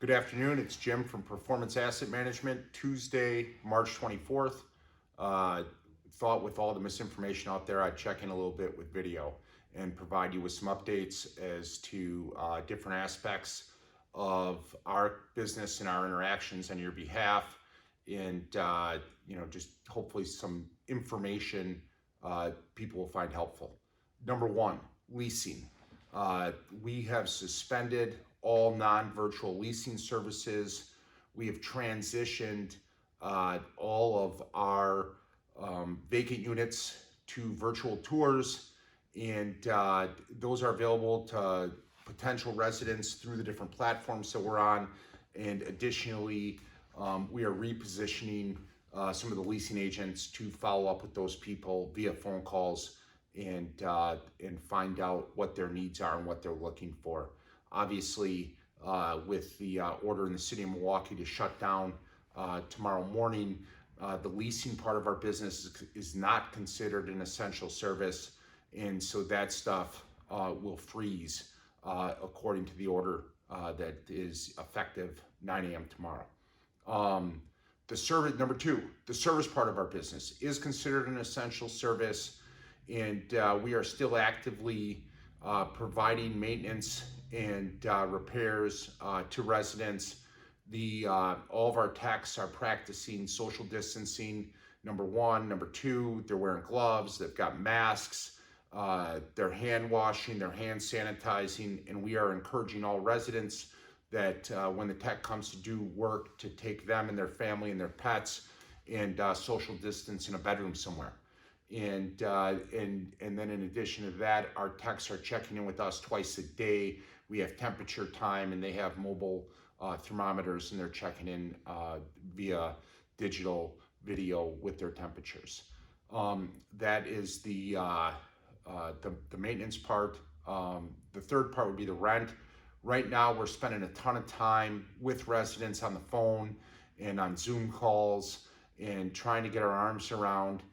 Good afternoon, it's Jim from Performance Asset Management, Tuesday, March 24th. Thought with all the misinformation out there, I'd check in a little bit with video and provide you with some updates as to different aspects of our business and our interactions on your behalf, and just hopefully some information people will find helpful. Number one, leasing. We have suspended all non-virtual leasing services. We have transitioned all of our vacant units to virtual tours, and those are available to potential residents through the different platforms that we're on. And additionally, we are repositioning some of the leasing agents to follow up with those people via phone calls and find out what their needs are and what they're looking for. Obviously, with the order in the city of Milwaukee to shut down tomorrow morning, the leasing part of our business is not considered an essential service, and so that stuff will freeze according to the order that is effective 9 a.m. tomorrow. Number two, the service part of our business is considered an essential service, and we are still actively providing maintenance and repairs to residents. All of our techs are practicing social distancing, number one. Number two, they're wearing gloves, they've got masks, they're hand washing, they're hand sanitizing, and we are encouraging all residents that when the tech comes to do work, to take them and their family and their pets and social distance in a bedroom somewhere. And then in addition to that, our techs are checking in with us twice a day. We have temperature time, and they have mobile thermometers, and they're checking in via digital video with their temperatures. That is the maintenance part. The third part would be the rent. Right now, we're spending a ton of time with residents on the phone and on Zoom calls and trying to get our arms around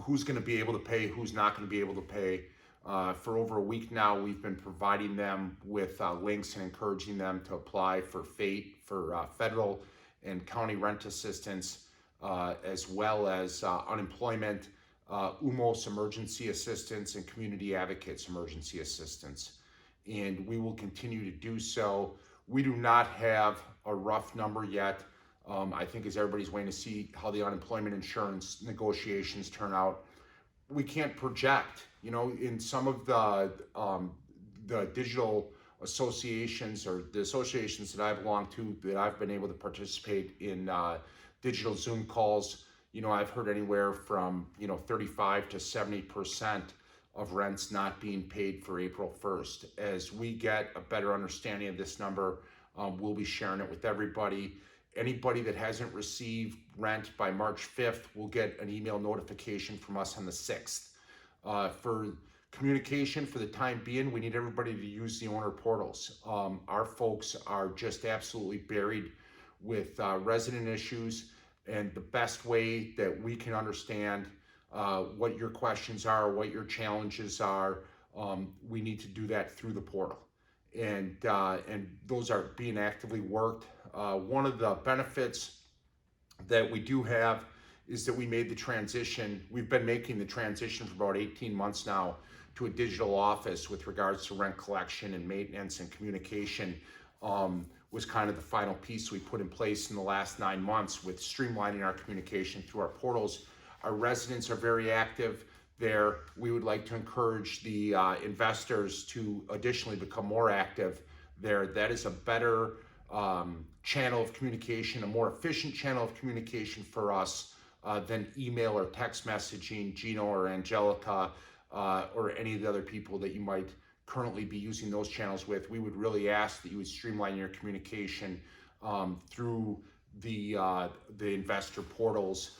who's going to be able to pay, who's not going to be able to pay. For over a week now, we've been providing them with links and encouraging them to apply for federal and county rent assistance, as well as unemployment, UMOS emergency assistance, and community advocates emergency assistance. And we will continue to do so. We do not have a rough number yet. I think as everybody's waiting to see how the unemployment insurance negotiations turn out, we can't project. In some of the digital associations, or the associations that I belong to, that I've been able to participate in digital Zoom calls, I've heard anywhere from 35 to 70% of rents not being paid for April 1st. As we get a better understanding of this number, we'll be sharing it with everybody. Anybody that hasn't received rent by March 5th will get an email notification from us on the 6th. For communication, for the time being, we need everybody to use the owner portals. Our folks are just absolutely buried with resident issues, and the best way that we can understand what your questions are, what your challenges are, we need to do that through the portal. And those are being actively worked. One of the benefits that we do have is that we made the transition. We've been making the transition for about 18 months now to a digital office with regards to rent collection and maintenance, and communication was kind of the final piece we put in place in the last 9 months with streamlining our communication through our portals. Our residents are very active there. We would like to encourage the investors to additionally become more active there. That is a better channel of communication, a more efficient channel of communication for us than email or text messaging, Gino or Angelica, or any of the other people that you might currently be using those channels with. We would really ask that you would streamline your communication through the investor portals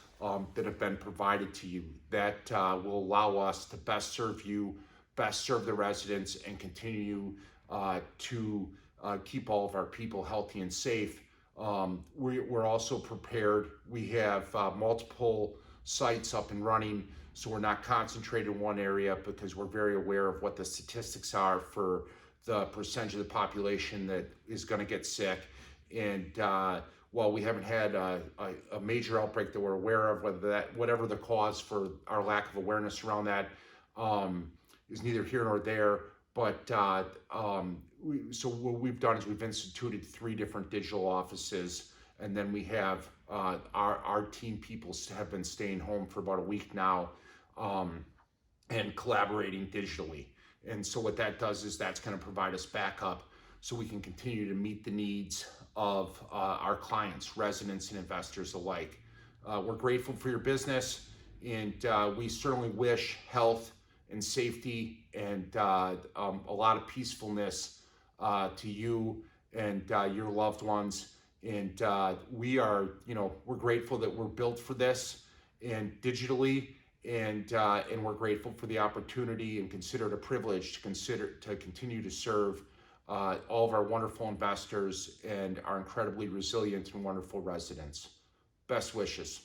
that have been provided to you. That will allow us to best serve you, best serve the residents, and continue to keep all of our people healthy and safe. We're also prepared. We have multiple sites up and running, so we're not concentrated in one area, because we're very aware of what the statistics are for the percentage of the population that is going to get sick. And while we haven't had a major outbreak that we're aware of, whatever the cause for our lack of awareness around that is neither here nor there. But so what we've done is we've instituted 3 different digital offices, and then we have our team people have been staying home for about a week now and collaborating digitally. And so what that does is that's going to provide us backup so we can continue to meet the needs of our clients, residents, and investors alike. We're grateful for your business, and we certainly wish health and safety and a lot of peacefulness to you and your loved ones. And we're grateful that we're built for this and digitally, and we're grateful for the opportunity and consider it a privilege to continue to serve all of our wonderful investors and our incredibly resilient and wonderful residents. Best wishes.